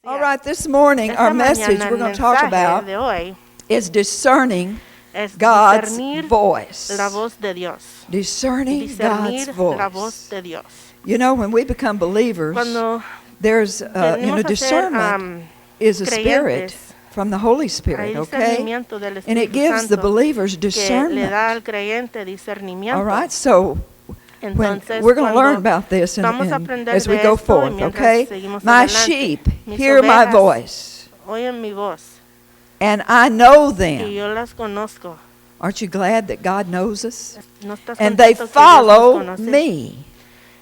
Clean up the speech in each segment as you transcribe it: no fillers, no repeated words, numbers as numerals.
All right, this morning our message we're going to talk about de hoy is discerning es God's discernir voice. la voz de Dios. Discerning God's Discernir la voz voice. de Dios. You know, when we become believers, Cuando there's, venimos a ser discernment is a spirit creyentes, from the Holy hay Spirit, okay? discernimiento del And it Espíritu gives the Santo believers que le discernment. da al creyente discernimiento. All right, so when Entonces, we're going to learn cuando about this vamos a and aprender as we de go esto, y forth, mientras okay? seguimos My adelante, sheep mis hear my ovejas voice, oyen mi voz and I know y them. yo las conozco. Aren't you glad that God knows us? ¿No estás And they contento que Dios nos follow conoce? me.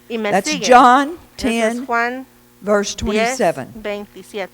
Y me That's siguen. John Ese es 10, Juan verse 10, 27. 27.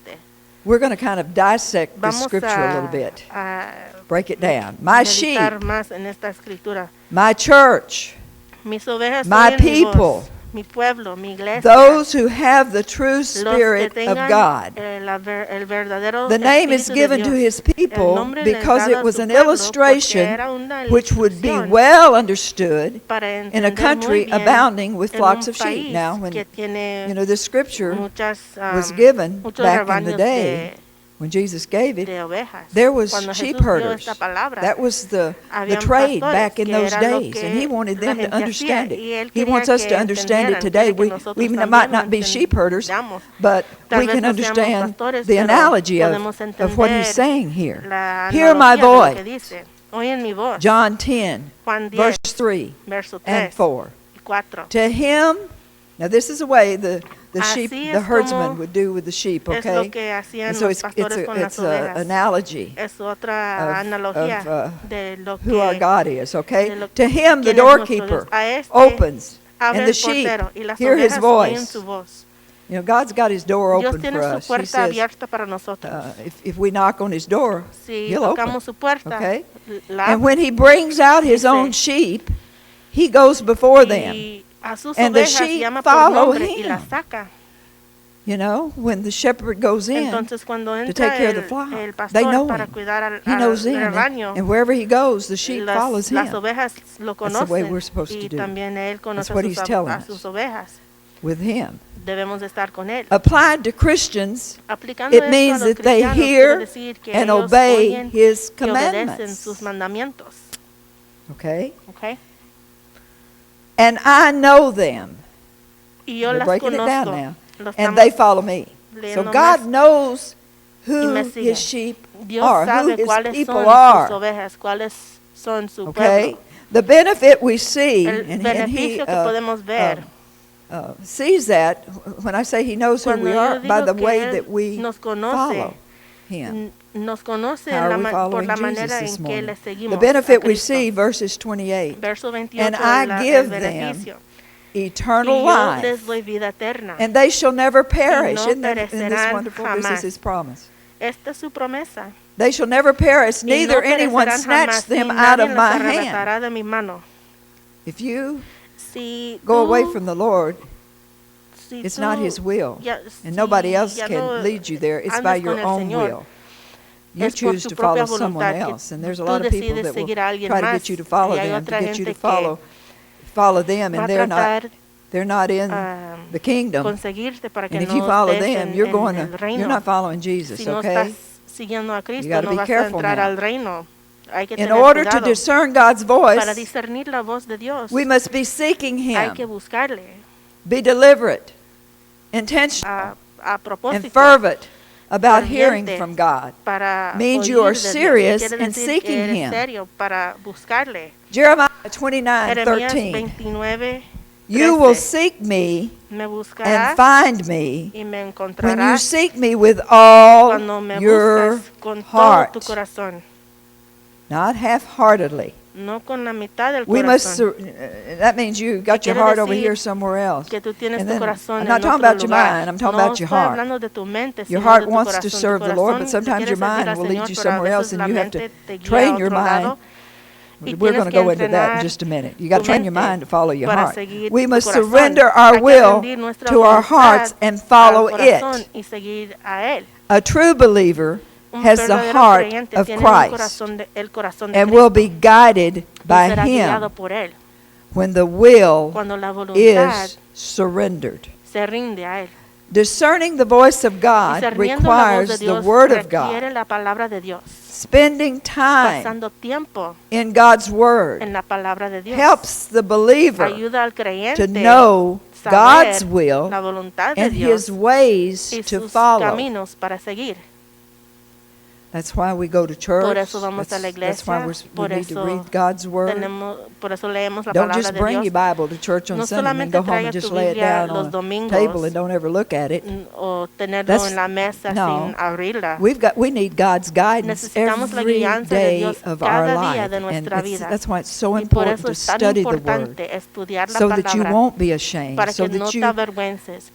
We're going to kind of dissect this Vamos scripture a little bit. a Break it down. My sheep, meditar más en esta escritura. my church, Mis ovejas my oyen mi voz, people, mi pueblo, mi iglesia. those who have the true los que Spirit of tengan God. el verdadero The name is Espíritu de given to Dios. his El people nombre le because dado it a was su an pueblo illustration porque era una which would be ilustración well understood para in a entender country muy bien abounding with en flocks un of sheep. país Now, when que tiene you know the scripture muchas, was given muchos back in the rebaños day when Jesus gave it, de ovejas. there was Cuando sheep Jesús dio herders. esta palabra, That was the habían trade pastores back in que those era lo days, que and he wanted la them to gente hacía, understand y it. él He quería wants us que to understand it entendieran, today. quiere que We nosotros might también not be sheep herders, entendamos. but Tal we vez can no seamos understand pastores, the pero analogy podemos of what he's entender saying here. la Hear my analogía de lo que voice. dice. Oyen mi voz. John 10, Juan 10, verse 3 verso 3 and 4. y 4. To him, now this is the way the Así sheep, es the herdsman como would do with the sheep, Es lo okay? que hacían And so los pastores con las it's an ovejas. analogy Es otra analogía of, de lo who our que God is, okay? de lo- To him, the quién es nuestro doorkeeper Dios. A este opens, abre and the el sheep portero y las hear his ovejas oyen voice. su voz. You know, God's got his door Dios open tiene for su us. He puerta says, abierta para nosotros. if we knock on his door, Si he'll open. tocamos su puerta, Okay? la And when he brings out his Dice, own sheep, he goes before them. y a sus And the ovejas sheep llama por follow nombre y him. las saca. You know, when the shepherd goes in Entonces cuando to entra take care of the el flock, pastor they know para him. cuidar al He knows them. rebaño, And wherever he goes, the sheep follows las him ovejas lo That's the way conocen we're supposed to y do. también él conoce That's what he's telling a us. sus ovejas. with him. Debemos de estar con él. Applied to Christians, Aplicando it esto a means los that they cristianos, hear quiere decir que and ellos obey oyen his y obedecen commandments. sus mandamientos. Okay? Okay? And I know them. Y yo We're las breaking it down conozco. now. Lo And estamos they follow me. So leyendo God más. knows Y who me siguen. his sheep Dios are, who sabe his cuáles people son sus are. ovejas, cuáles son su Okay? pueblo. The benefit we see, El and he beneficio que podemos ver sees that when I say he knows who cuando we yo are by digo the que way él that we nos conoce, follow him. nos conoce How are we por following la Jesus manera this en que le morning? seguimos The a benefit we Cristo. see, verses 28, Verso 28, and I el give them beneficio. Y eternal yo life, les doy vida eterna. and they shall never perish. no Isn't this perecerán wonderful? This is jamás. his promise. Esta es su promesa. They shall never perish, Y neither no anyone perecerán snatch jamás, them ni out nadie of los my hand. arrebatará de mi mano. If you Si go away tú- from the Lord, si it's tú not his will, ya- and si nobody else ya can no lead you there. It's andas by con your el own Señor, will. You es por choose tu to propia follow someone voluntad que else, and there's a tú lot of people decides that will seguir a alguien try to más, get you to follow y hay them, to otra get you to gente que follow them, va and a they're not tratar in the kingdom. conseguirte para que And if no you follow estés them, en you're el you're reino. not following Jesus, Si no okay? estás siguiendo a Cristo, gotta no be vas a careful entrar now. al reino. Hay que In tener order to cuidado. discern God's Para voice, discernir la voz de Dios, we must be seeking hay que Him, buscarle be deliberate, intentional, a propósito. and fervent about hearing ferviente from God. para Means oír you are de Dios. serious Quiere in decir seeking que eres Him. serio para buscarle. Jeremiah Jeremías 29:13. 29, You will 13. seek me Me and buscarás find me y me when you encontrarás seek me with all cuando me your buscas con todo heart, tu corazón, not half-heartedly. no con la mitad del We must. corazón. That means you got your quiere heart over decir here somewhere else. Que tú tienes And tu then, corazón I'm en not talking otro about your lugar. mind. I'm talking No about your estoy heart. hablando de tu mente, Your sino heart de tu wants to corazón. Tu serve the Lord, corazón but sometimes quiere your servir mind al will lead Señor, you pero a somewhere else, veces and la you have to mente te guía train a your otro mind. lado, y We're tienes going to que go into that in entrenar just a minute. You got to tu train your mente mind to follow your para heart. seguir We tu must corazón. surrender Hay our que will rendir nuestra to our hearts voluntad and follow al corazón it. y seguir a él. A true believer Un has the verdadero heart creyente of tiene Christ el corazón de and Cristo will be guided y by será guiado Him por él when the will cuando la voluntad is surrendered. se rinde a él. Discerning the voice of God Discerniendo la voz de requires the Dios Word of God. requiere la palabra de Dios. Spending time Pasando tiempo in God's Word en la palabra de Dios helps the believer ayuda al creyente to know saber God's will la voluntad de and Dios His ways y to sus follow. caminos para seguir. That's why we go to church. Por eso vamos a la That's why iglesia, we por need to eso read God's Word. Por eso leemos la Don't palabra just de bring your Dios. Bible to church on No Sunday and then solamente go home and traigas just tu lay it Biblia down los on a domingos, table and don't ever look at it. O tenerlo That's- en la mesa no. sin abrirla. We need God's guidance Necesitamos la every guianza de day Dios of cada our día life. de And nuestra vida. that's why it's so Y por important eso to es tan study the Word importante estudiar la so that you palabra won't be ashamed, para so que no that te you avergüences,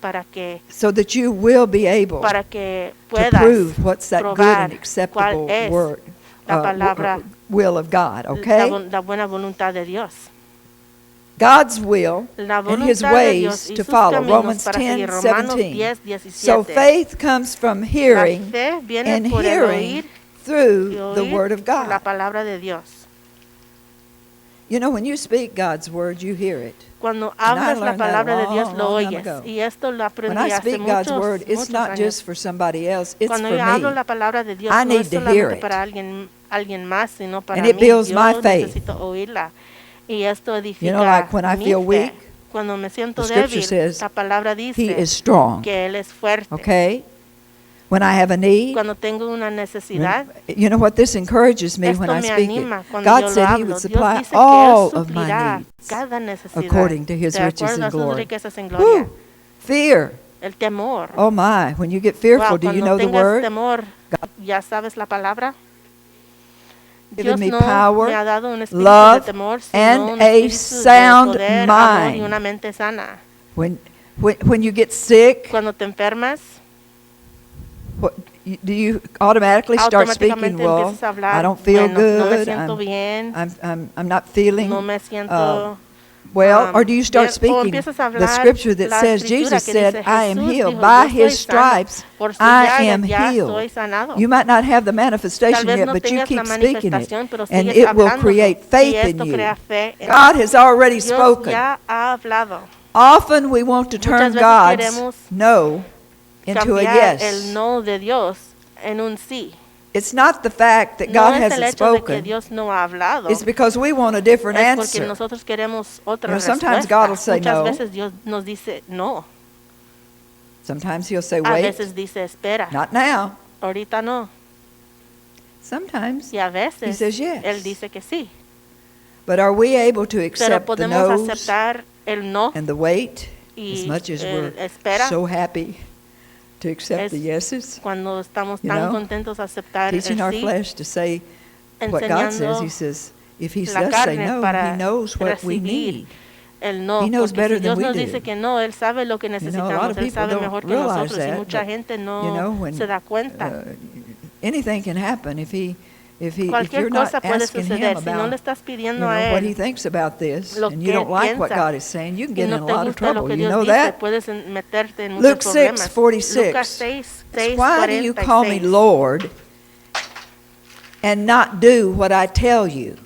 so that you will be able para que to puedas prove what's that good probar and acceptable cuál es word, la palabra, will of God, la, okay? la buena voluntad de Dios. God's will La and His voluntad de ways Dios y to sus follow. caminos Romans para 10, seguir. Romanos 17. 10, So 17. faith comes from La hearing fe viene and por el hearing oír through y the oír Word of por la God. palabra de Dios. You know, when you speak God's Word, you hear it. Cuando I hablas la learned that palabra a de Dios, long, lo long time oyes. ago. Y esto lo When aprendí I hace speak God's muchos, Word, it's muchos not años. just for somebody else, it's Cuando for yo hablo me. la palabra de Dios, I no need es to hear solamente it. para alguien más, sino para And it mí. builds Yo my faith. necesito oírla. Y esto edifica You know, like when I mi feel fe. weak, Cuando me siento the scripture débil, says la palabra He dice is strong, que Él es fuerte. okay? When I have a need, Cuando tengo una necesidad, you know what this encourages me esto when I me speak anima it. cuando yo God lo said He hablo. would Dios supply dice que all Él of my suplirá needs cada necesidad according to His de riches acuerdo a and sus glory. riquezas en gloria. Whew, fear. El temor. Oh my, when you get fearful, Wow, do you cuando know the tengas Word? temor, ¿ya sabes la palabra? Given Dios me no power, me ha dado un espíritu love, de temor, sino and un a espíritu de sound poder, amor y mind. una mente sana. When you get sick, Cuando te enfermas, do you automatically start speaking, automáticamente well, empiezas a hablar, I don't feel bueno, no me good, siento bien, I'm not feeling no me siento well, or do you start bien, o speaking empiezas a the hablar scripture that la says, escritura Jesus que said, dice, I am Jesús healed. dijo, By yo soy His sano, stripes, por sus I llagas am ya healed. soy sanado. You might not have the Tal manifestation vez yet, no but you tengas la keep speaking it, manifestación, pero and sigues it will hablándolo, create y faith in esto you. crea fe en God has already Dios spoken. ya ha hablado. Often we want to turn veces God's queremos no into a Cambiar yes. el no de Dios en un sí. It's not the fact that No God es el hasn't hecho de que spoken. Dios no ha hablado. It's because we want a different Es porque answer. nosotros queremos otra You know, sometimes respuesta. God will say Muchas no. veces Dios nos dice no. Sometimes He'll say, A wait, veces dice espera. not now. Ahorita no. Sometimes. Y a veces He says yes. Él dice que sí. But are we able to Pero accept the podemos no's aceptar el no and the wait y as much as el we're espera. so happy to accept Es the yeses? cuando estamos You tan know, contentos a aceptar el Teaching our sí, flesh to say what God says. enseñando He says, if He la does say carne no, para He knows what we recibir need. el no, He knows porque better si than Dios we nos do. dice que no, Él sabe lo que You know, a lot necesitamos, of Él people sabe don't mejor que realize nosotros y that, mucha but, gente no you know, when, se da cuenta. Anything can happen if Cualquier you're not cosa puede asking Him suceder. Si no about le estás you pidiendo know, a what He Él thinks about this, lo and que you don't Él like what piensa, God is saying, you can y get no in a te lot of gusta lo trouble. que You Dios know dice, that? puedes meterte en Luke muchos problemas. 6:46. Lucas 6, Why do you call me 46. Lord and not do what I tell you?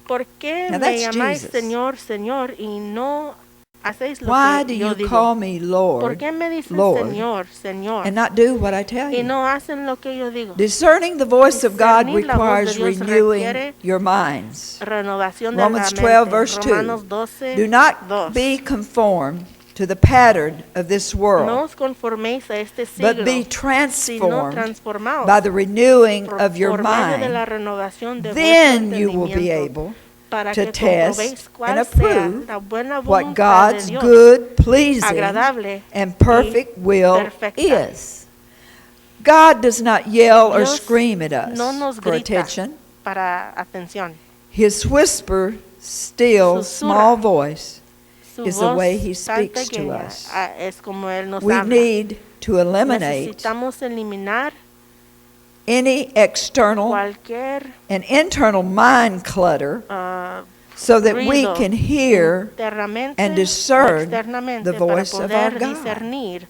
¿Por qué Now me that's llamáis Jesus. Señor, Señor, y no hacéis lo Why do que yo you digo? call me ¿Por Lord qué me dicen Lord, Señor, Señor, and not do what I tell y you? no hacen lo que yo digo? Discerning the voice of God Discernir la voz de requires Dios renewing requiere your minds. Renovación de Romans la 12, mente. verse 2. Romanos 12, Do not 2. be conformed to the pattern of this No world, os conforméis a este but siglo, be sino transformed transformaos by the renewing por, of your por medio de la mind. renovación de Then vuestro you will be entendimiento, able para to que test comprobéis and cuál sea approve la buena what voluntad de God's Dios, good, pleasing, agradable and perfect will perfecta. is. God does not yell or Dios scream at us no nos for grita attention. para atención. His whisper, still, Susurra. small voice Su is the voz way He tan speaks to pequeña, us. es como Él nos We habla. need to eliminate Necesitamos eliminar any external cualquier and internal mind clutter so that we ruido can hear internamente and o discern externamente the voice para of poder our God. discernir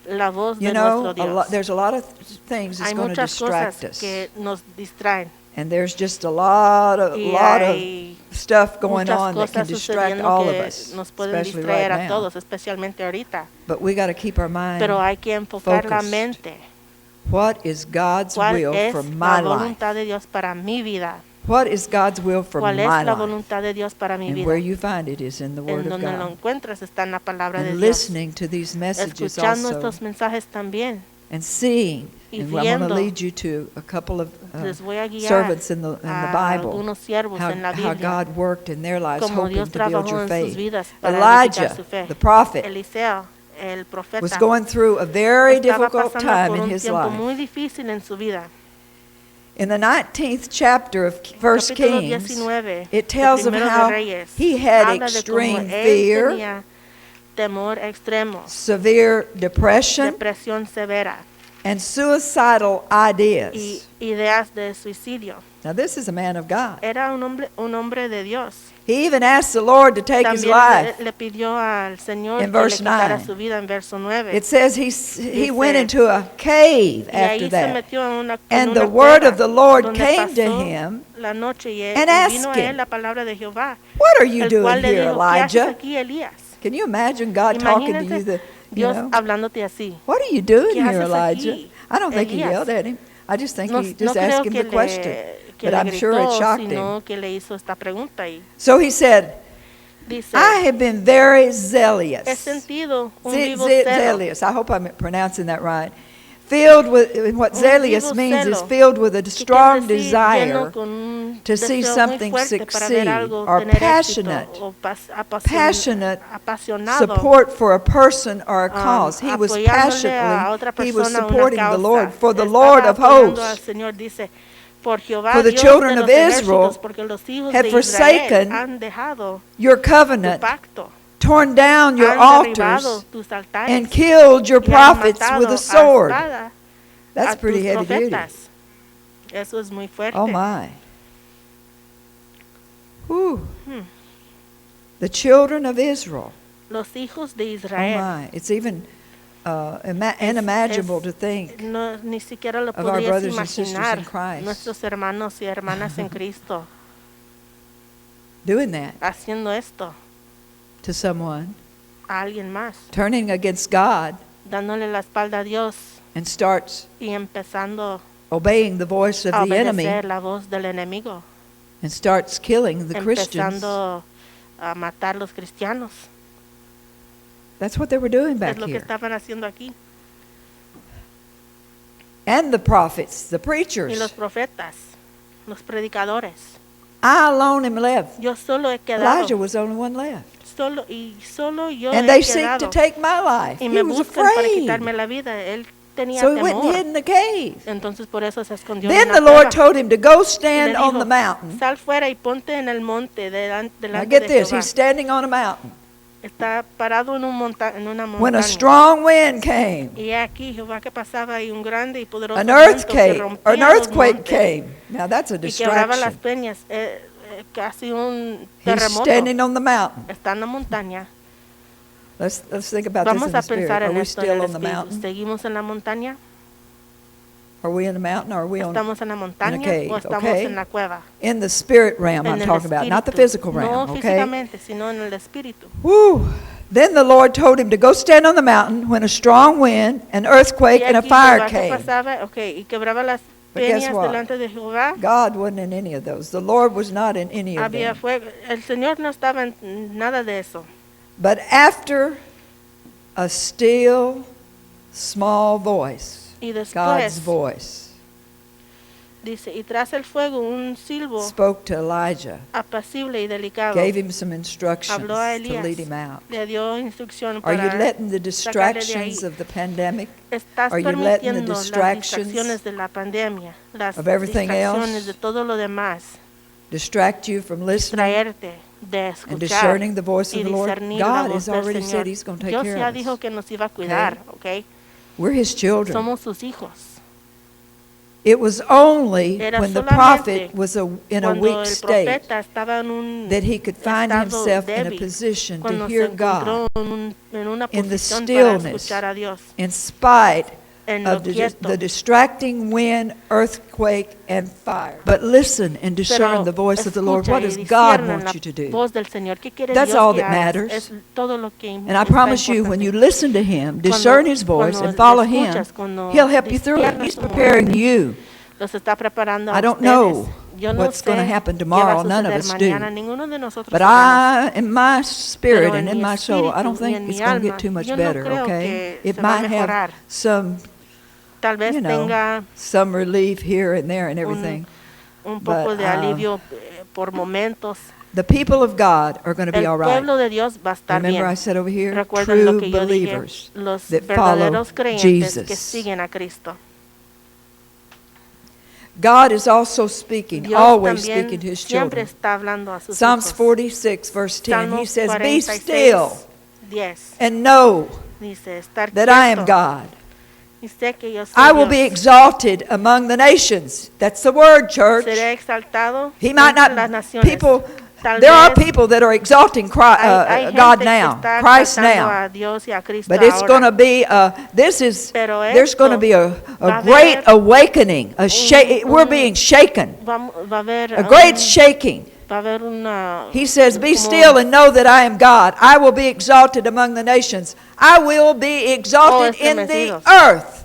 la voz You de know, nuestro Dios. there's a lot of things that's Hay going to muchas distract cosas us. que nos distraen And there's just a lot of y lot of hay stuff going muchas on that can cosas distract sucediendo all of que us, nos pueden especially distraer right a now. todos, especialmente ahorita. But we got to keep our mind Pero hay que enfocar la focused. mente. What is God's ¿Cuál will es for la my life? voluntad de Dios para mi vida? What is God's will for ¿Cuál es my la life? voluntad de Dios para mi And vida? where you find it is in the Word En of donde lo God. encuentras está en la palabra de And Dios. listening to these messages Escuchando also, estos mensajes también. and seeing. Y And I'm going to viendo. lead you to a couple of Les voy a guiar servants in the a Bible, algunos siervos en la how Biblia. God worked in their lives, Como hoping Dios to build trabajó your en sus faith. vidas para Elijah, edificar su fe. the prophet, Eliseo, el profeta, was going through a very estaba difficult pasando time por in un his tiempo life. muy difícil en su vida. In the 19th chapter of 1 Capítulo Kings, 19, it tells of Primero de how Reyes, he had habla de cómo extreme él fear, tenía temor extremo, severe depression, depresión severa and suicidal ideas. y ideas de suicidio. Now, this is a man of God. Era un hombre de Dios. He even asked the Lord to take his También life. le pidió al Señor In que le verse quitara 9. su vida en verso 9. It says he Dice, went into a cave y ahí after se that. metió en una And una the word cueva of the Lord donde came to pasó him la noche y and vino asked a él him, la palabra de Jehová, "What are you el doing cual le here, dijo, ¿qué haces Elijah?" aquí, Elías? Can you imagine God talking to you? Imagínate You Dios know, hablándote así. what are you doing ¿Qué here, haces Elijah? aquí, I don't think he Elías? yelled at him. I just think No, he no just creo asked him que the question. que But le I'm sure it gritó, shocked him. sino que le hizo esta pregunta y So he said, dice, I have been very he zealous. sentido un vivo celo. Zealous. I hope I'm pronouncing that right. Filled with, what Un zealous vivo means is celo, filled with a que strong quiere decir lleno desire con un to see deseo muy something fuerte para succeed, ver algo or tener passionate, éxito, o passionate apasionado, support for a person or a cause. He was apoyándole a otra passionately, he was persona, una supporting the causa. Lord, for the Estaba Lord of apoyando al hosts Señor, dice, por Jehová, For the Dios children de of los ejércitos, Israel porque los hijos had de forsaken Israel han dejado your tu covenant, pacto, torn down your han derribado altars, tus altares and killed your y han prophets matado with a a sword. espada That's a pretty tus heavy duty. profetas. Eso es muy fuerte. Oh my. Whew. Hmm. The children of Israel. Los hijos de Oh Israel. my. It's even unimaginable to think. No, ni siquiera lo of our podrías brothers and sisters imaginar. in Christ. Nuestros hermanos y hermanas en Cristo Doing that haciendo esto to someone, a alguien más, turning against God, dándole la espalda a Dios and starts y empezando obeying the voice of a the enemy obedecer la voz del enemigo, and starts killing the Christians. empezando a matar los cristianos. That's what they were doing back Es lo que here. estaban haciendo aquí. And the prophets, the Y preachers. los profetas, los predicadores. I alone am left. Yo solo he quedado. Elijah was the only one left. Solo yo And he they seek quedado. to take my life. Y He me was buscan para afraid. quitarme la vida. Él tenía So he went and hid temor. in the cave. Entonces por eso se escondió Then en the una Lord cueva. told him to go Y le stand on the dijo, mountain. sal fuera y ponte en el monte Now delante get de this, Jehová. he's standing on a mountain. Está parado en una When a montaña. strong wind came, Y aquí Jehová que pasaba y un grande y poderoso an viento que rompía an los earthquake montes came. Now that's a y quebraba las distraction. peñas. Casi un He's terremoto. standing on the mountain. Está en la montaña. Let's think about this in Vamos the a spirit. pensar Are en we esto en still el on the espíritu. mountain? ¿Seguimos en la montaña? Are we in the mountain or are we on ¿Estamos en la montaña cave, o estamos okay? en la cueva? in the spirit realm I'm En el talking about, not the espíritu. physical No realm, okay? físicamente, sino en el espíritu. Woo. Then the Lord told him to go stand on the mountain when a strong wind, an earthquake, Y and a aquí fire Jehová que came. pasaba, y quebraba las But guess peñas what? delante de Jehová. God wasn't in any of those. The Lord was not in any of Había them. fuego. El Señor no estaba en nada de eso. But after a still, small voice, Y God's después voice, dice, y tras el fuego un silbo spoke to Elijah, apacible y delicado. gave him some instructions Habló a to Elías. lead him out. Le dio instrucción Are you para letting the sacarle de distractions ahí. of the pandemic, Estás Are you letting the permitiendo las distractions distracciones de la pandemia, las of everything distracciones else de todo lo demás, distract you from listening traerte de and escuchar discerning the voice y of the Lord? discernir la God voz has del already Señor. said He's going to take Dios care ya of dijo us. que nos iba a cuidar, ¿ok? We're His children. Somos sus hijos. It was only Era when the solamente prophet was in a Cuando weak el state profeta estaba en un that he could find estado himself in a débil, position to cuando se hear encontró God en una in the posición para stillness, escuchar a Dios, in spite en lo of quieto. the distracting wind, earthquake, and fire. But listen and discern Pero the voice of the Lord. What escucha does y God discierna want la you to do? voz del Señor. ¿Qué quiere That's Dios all que that hagas? matters. Es todo lo que And I está promise you, when importante. you listen to Him, discern His voice, cuando and follow le Him, escuchas, cuando He'll help you through it. disciernas He's su preparing movimiento, you. los está preparando a I don't ustedes. know Yo no what's sé going to happen qué va a tomorrow. None of suceder us do. mañana. Ninguno de nosotros But sabemos. in my spirit Pero and en in mi my soul, I don't espíritu y think en mi it's going to alma, get too much yo no better, creo okay? que It se va a might mejorar. have some, Tal vez you know, tenga some relief here and there and everything. un poco But, de alivio por momentos. The people of God are going to be El all right. pueblo de Dios va a estar Remember I bien. said over here, Recuerden lo true que yo dije, believers los that follow verdaderos creyentes que Jesus. siguen a Cristo. God is also speaking, Dios always también speaking to His siempre children. está hablando a sus Psalms hijos. 46, verse 10, He Salmos says, Be 46, still 10. and know Dice, estar that I am quieto God. y sé que yo soy I will Dios. be exalted among the nations. That's the word, church. Seré exaltado He might entre las not, naciones. people, Tal there are vez people that are exalting hay God gente que now, está Christ exaltando now. a Dios y a Cristo But it's ahora. going to be, there's going to be va a a great haber awakening. We're being shaken. Va a haber A great shaking. va a haber una He says, Be como still and know that I am God. I will be exalted among the nations. I will be exalted in the estremecidos. earth.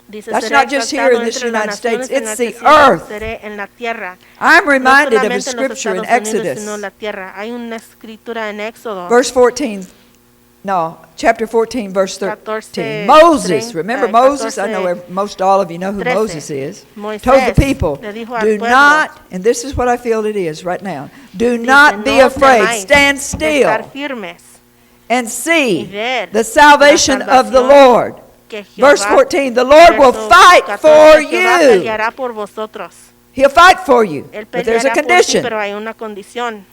dice, That's seré not just here in exaltado this entre las United States, naciones, it's the enaltecido earth. seré en la tierra. I'm No reminded of a solamente en los scripture in Estados Unidos, Exodus. sino la tierra. Hay una escritura en Éxodo. Verse 14. No, chapter 14, verse 13. 14, Moses, remember 14, Moses? I know most all of you know who 13. Moses is. Moisés Told the people, le dijo al do pueblo, not, and this is what I feel it is right now, do dice, not be "No afraid, temáis stand de still estar firmes and see y ver the salvation la of the salvación Lord. que Jehová", Verse 14, the Lord will verso fight 14, for Jehová you. peleará por vosotros. He'll fight for you, Él but there's a peleará por ti, condition. pero hay una condición.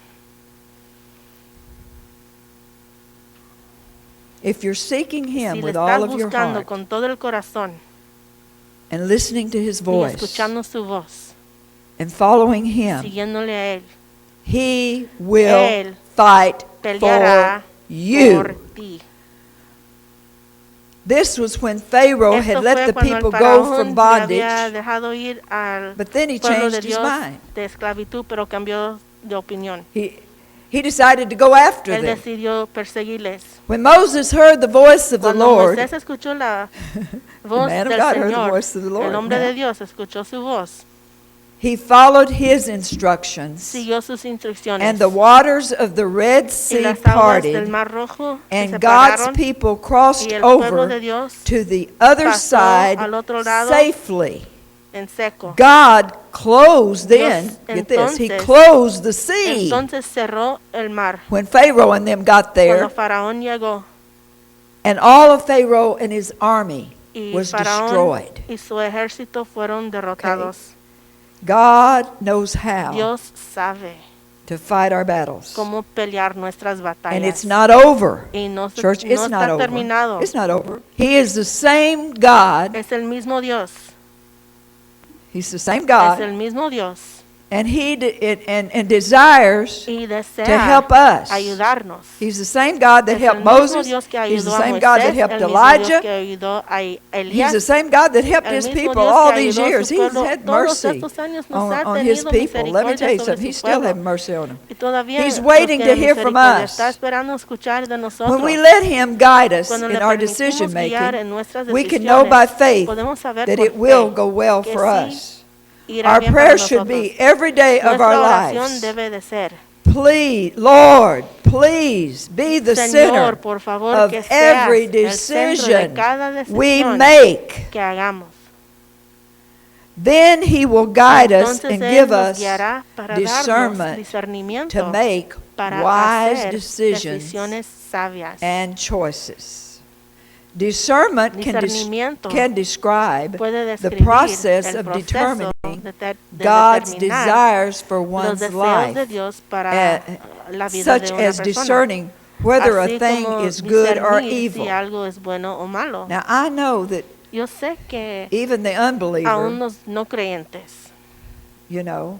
If you're seeking Him Si le with estás all of your buscando heart con todo el corazón and listening to His y voice escuchando su voz, and following Him, siguiéndole a Él, He will Él fight for peleará por you. ti. This was when Pharaoh Esto had let fue the cuando el people go faraón from le bondage, había dejado ir al but then he pueblo de changed his Dios mind. de esclavitud, pero cambió de opinión. He decided to go after Él them. decidió perseguirles. When Moses heard the voice of the Cuando Lord, Moisés escuchó la voz man of del God heard the Señor, voice of the Lord el hombre now. de Dios escuchó su voz, he followed his instructions, siguió sus instrucciones, and the waters of the Red y Sea las aguas del parted, Mar Rojo se and God's separaron, people crossed y el pueblo de over Dios to the other pasó side al otro lado safely. en seco. God closed then, Dios get this, He entonces- closed the sea. Entonces cerró el mar. When Pharaoh and them got there, Cuando Faraón llegó and all of Pharaoh and his army y was Faraón destroyed. y su ejército fueron derrotados. God knows how Dios sabe to fight our battles. cómo pelear nuestras And it's batallas. not over. Y no, Church, no it's not está over. terminado. It's not over. He is the same God. Es el mismo Dios. He's the same Es God. el mismo Dios. And He and desires Y to desea help us. ayudarnos. He's the same God that Es el helped mismo Moses. Dios que He's the ayudó a same God that Moisés, helped el mismo Dios Elijah. que ayudó a He's Elías, the same God that helped el His mismo people Dios all que these ayudó a years. su He's pueblo had todos mercy estos años, nos ha on His tenido people. Let me tell you misericordia sobre something. su He still pueblo. has mercy on them. Y todavía He's nos waiting to tiene hear from misericordia. us. Está esperando escuchar de nosotros. When we let Him guide us Cuando in le our permitimos decision guiar making, en nuestras we can know by decisiones, faith podemos saber that por it will fe go well que for sí us. irá Our bien para prayer should nosotros. be every day of Nuestra our oración lives. debe de ser: Please, Lord, please be the center Señor, por favor, of que seas every el centro de decision cada we decisión make. que hagamos. Then He will guide us Entonces and Él give nos us guiará para darnos discernment discernimiento to make para wise hacer decisions decisiones sabias. and choices. Discernment Discernimiento can describe puede the describir process el of proceso determining de God's determinar desires for los one's deseos de life, Dios para la vida such de una as persona. discerning whether a Así thing como is good or discernir si evil. algo es bueno o malo. Now, I know that Yo sé que even the unbeliever, aún los no creyentes, you know,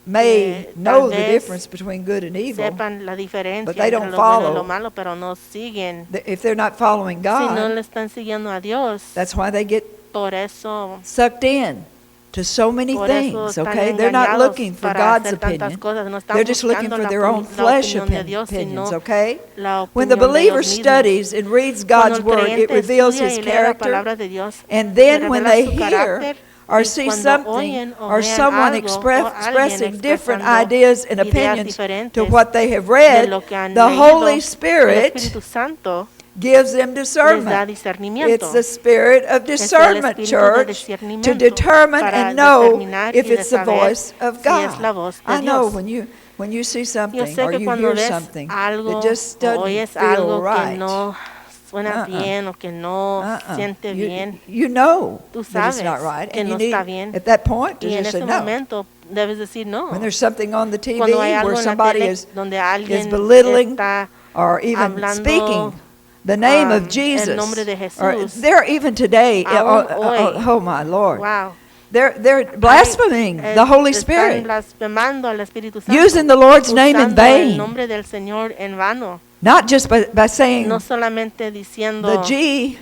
may que know tal the vez difference between good and evil. sepan la diferencia but they entre don't lo bueno y follow. lo malo, pero no siguen. If they're not following Si no God, le están siguiendo a Dios, that's why they get por eso sucked in to so many por eso things, están okay? They're not engañados looking for para God's hacer tantas opinion. cosas. No están They're just looking buscando for la their own la flesh opinión de Dios, opinions, sino okay? la When the opinión de believer ellos mismos. studies and reads Cuando God's el word, it creyente reveals estudia his y lee la character. palabra de Dios, And le then when revela they su hear carácter, or y see cuando something oyen o or vean someone algo, o expressing alguien different expresando ideas and ideas opinions to diferentes what they have de read, lo que han the leído, Holy el Spirit Espíritu Santo gives them les da discernment. discernimiento. It's the spirit of Es el discernment, espíritu de church, discernimiento to determine para and know determinar if y de it's the saber voice of si es la God. voz de I know Dios. when you see Yo something sé or que you cuando hear ves something algo that just o doesn't oyes feel algo que right. no suena Uh-uh. bien o que no siente bien, You know tú that it's sabes not right, que and no you need está bien. at that point to Y en just say ese no. momento debes decir no. When there's something on the TV Cuando hay algo where en la somebody tele is donde alguien belittling está or even hablando, speaking the name of el Jesus, nombre de or Jesús, there even today, aún hoy, oh my Lord, wow, they're blaspheming the Holy están Spirit, blasfemando al Espíritu Santo, using the Lord's name in usando el vain, nombre del Señor en vano, not just by saying no solamente diciendo, the G,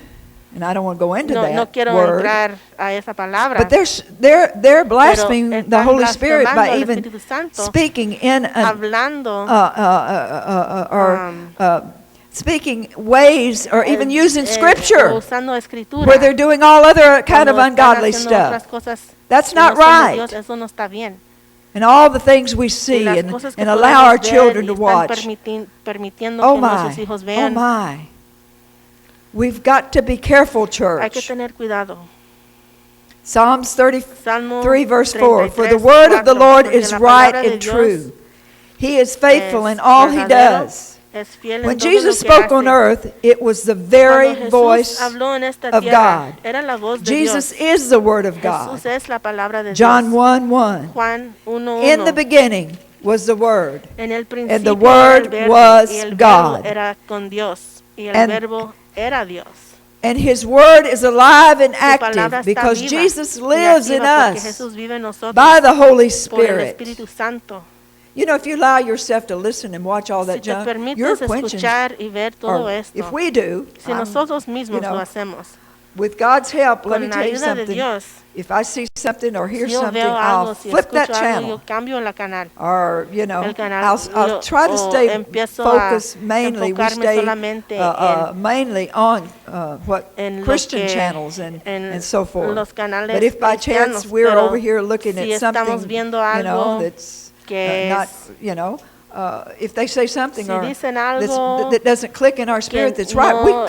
and I don't want to go into no that quiero word, entrar a esa palabra, but they're blaspheming the están Holy Spirit blasfemando by al even Espíritu Santo, speaking in an hablando, speaking ways or even using o Scripture usando escritura, where they're doing all other kind of cuando están ungodly haciendo stuff. otras cosas That's que no not son de right. Dios, eso no está bien. And all the things we Y see las and cosas que allow our podemos ver children y to están watch. permitiendo Oh que nuestros hijos oh vean, my. We've got to be careful, hay que church. tener cuidado. Psalms Salmo 33 verse 4. For the 33, word of the 4, Lord porque is la right palabra de and Dios true. He is faithful es in all he verdadero, does. es fiel en When todo Jesus lo que spoke on hace. earth, it was the Cuando very Jesús voice habló en esta of tierra, God. era la voz de Jesus Dios. is the Word of God. Jesús es la palabra de John Dios. 1:1. Juan 1:1. In the beginning was the Word, En el and principio the era el Word verbo, was y el God. verbo era con Dios, y el And- verbo era Dios. And His Word is alive and Su palabra active está because viva Jesus y lives in activa porque us Jesús vive en nosotros by the Holy por el Spirit. Espíritu Santo. You know, if you allow yourself to listen and watch all Si that te junk, permites you're quenching. escuchar y ver todo Or esto, if we do, si nosotros mismos know, lo hacemos, with God's help, let me con la tell you ayuda de something. Dios, If I see something or hear si yo something, veo algo, I'll si flip that escucho algo, yo channel. cambio la canal. Or, you know, El canal, I'll yo- try to o stay empiezo focused a mainly. We enfocarme stay solamente mainly on what en lo Christian que- channels en and so forth. los canales But if by chance cristianos, we're pero over here looking si at estamos something, viendo you know, algo that's que not, es- you know, if they say something Si or dicen algo that doesn't click in our spirit, that's right. no,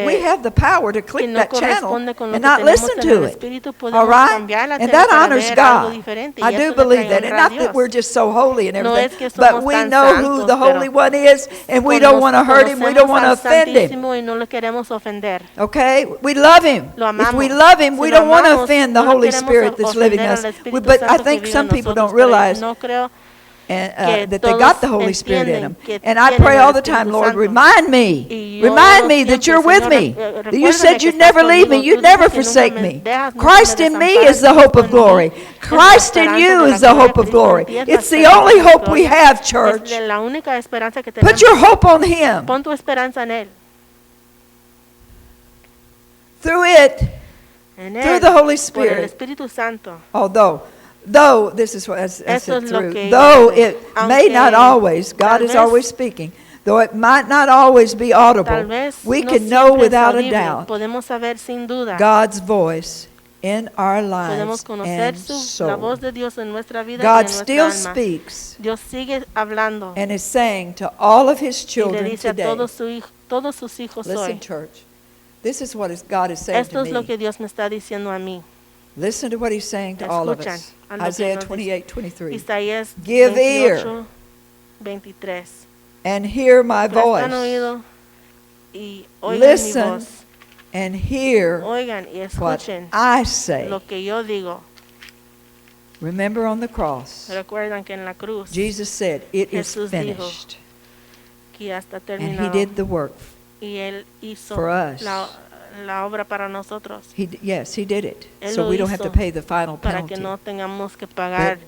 We have the power to que click no that channel corresponde con lo and que not tenemos listen en to el it. espíritu, All podemos right? cambiar la And tele that para honors ver algo God. diferente, I y do eso le believe trae that. And honra a not that Dios. we're just so holy and No everything, es que somos but we tan know who santos, the Holy pero One is, and we don't want to hurt him. We don't want to Conocemos al offend him. Santísimo y no lo queremos ofender. Okay? We love him. Lo If amamos. we love him, Si we lo don't want to amamos, offend the no Holy queremos Spirit that's living in ofender us. al Espíritu But I Santo que think vive some en people nosotros, don't pero realize no creo and, que that they got the todos Holy Spirit in them. entienden que And I tienen pray el all the time, Espíritu Lord, Santo. remind me yo that siempre, you're with Señor, me. That you recuérdame said que you'd estás never leave me, conmigo. you'd Tú never dices que nunca forsake me me. dejas, nunca Christ me in me desamparas, is the hope Cristo of en mí glory. es la Christ in esperanza you de la is the gloria, hope of Cristo en glory. ti es la It's the esperanza only de la hope we gloria. have, Es church. la única esperanza que Put tenemos. your hope on Him. Pon tu esperanza en Él. Through it, En through Él, the Holy por el Spirit. Espíritu Santo. Though this is what I Eso said es lo through, que though dice. it may not Aunque always, God tal is vez- always speaking, though it might not always be Tal audible, vez we no can know siempre es without a audible. doubt Podemos saber sin duda. God's voice in our Podemos lives conocer and la voz soul. de Dios en nuestra vida y God en nuestra still alma. speaks Dios sigue hablando and is saying to all of His y le children dice a today, todos sus hijos listen, hoy. church, this is what God is saying Esto to es lo me. que Dios me está diciendo a mí. Listen to what He's saying to all of Escuchan us. a lo que Isaiah nos dice. 28:23. Isaías Give 28, 23. And hear my Prestan voice. oído y oigan Listen mi voz. and hear Oigan y what escuchen I say. lo que yo digo. Remember on the cross, Recuerdan que en la cruz Jesus said, "It is Jesús dijo, finished." que ya está And He terminado. did the work. Y Él hizo for us. la obra para nosotros. Yes, He did it. Él So lo we don't have hizo to pay the final para que penalty. no tengamos que pagar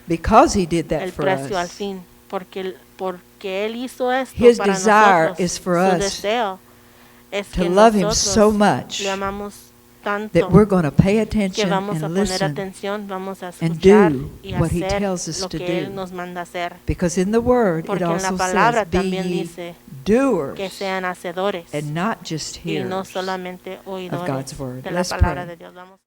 because he did that el for precio al us. fin, porque Él hizo esto His para desire nosotros. is for Su us deseo es to que love him nosotros so much le amamos tanto that we're going to pay que attention vamos a and poner listen, atención, vamos a and escuchar do y what he hacer tells us lo to que Él do. nos manda hacer. Because in the Word, it Porque en la also palabra says, be también ye dice doers que sean hacedores and not just y no hearers. solamente oidores God's word. de la Let's palabra pray. de Dios. Vamos